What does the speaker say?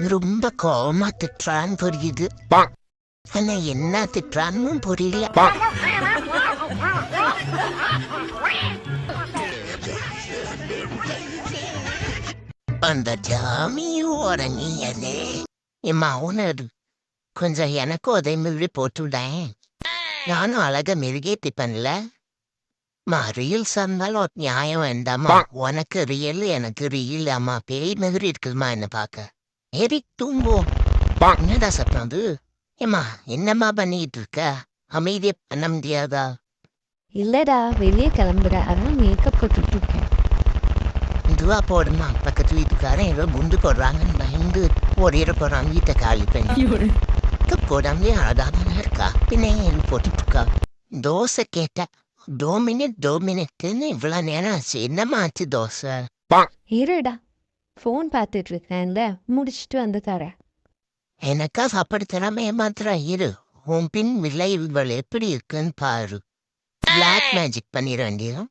ரொம்ப கோவமா திட்டுறான்னு புரியுது. ஆனா என்ன திட்டுறான்னு புரியல. அந்த ஜாமியோட நீயனே எம்மா உணரு கொஞ்சம் எனக்கும் அதே மாதிரி போட்டுவிடேன். நானும் அழகா மெருகேத்தி பண்ணல. ரீல்ஸ் இருந்தாலும் ஒரு நியாயம் வேண்டாமா? உனக்கு ரியல் எனக்கு ரியல். அம்மா பேய் மாதிரி இருக்குதுமா என்ன பார்க்க. ஏறி தூங்குவோம். என்னடா சத்தம் அது? ஏம்மா என்னம்மா பண்ணிட்டு இருக்க? அமைதியை பண்ண முடியாதா? இல்லடா, வெளியே கிளம்புற, அதான் மேக்கப் போட்டுட்டு இருக்கேன். இதுவா போடுமா? பக்கத்து வீட்டுக்காரன் ஏதோ குண்டு போடுறாங்கன்னு பயந்து ஓடிட போறான். வீட்டை காலி பண்ணி போடாமலே அழகாதானே இருக்கா. பின்ன ஏன் போட்டுட்டு இருக்கா? தோசை கேட்ட டோமினிட்டுன்னு இவ்வளவு நேரம் ஆச்சு. என்னம்மா ஆச்சு தோசை? இருடா, ஃபோன் பார்த்துட்டு இருக்கேன்ல, முடிச்சுட்டு வந்து தரேன். எனக்கா சாப்பாடு தராம ஏமாத்துறா? இரு, உன் பின் விளைவுகள் எப்படி இருக்குன்னு பாரு. பிளாக் மேஜிக் பண்ணிட வேண்டியதும்.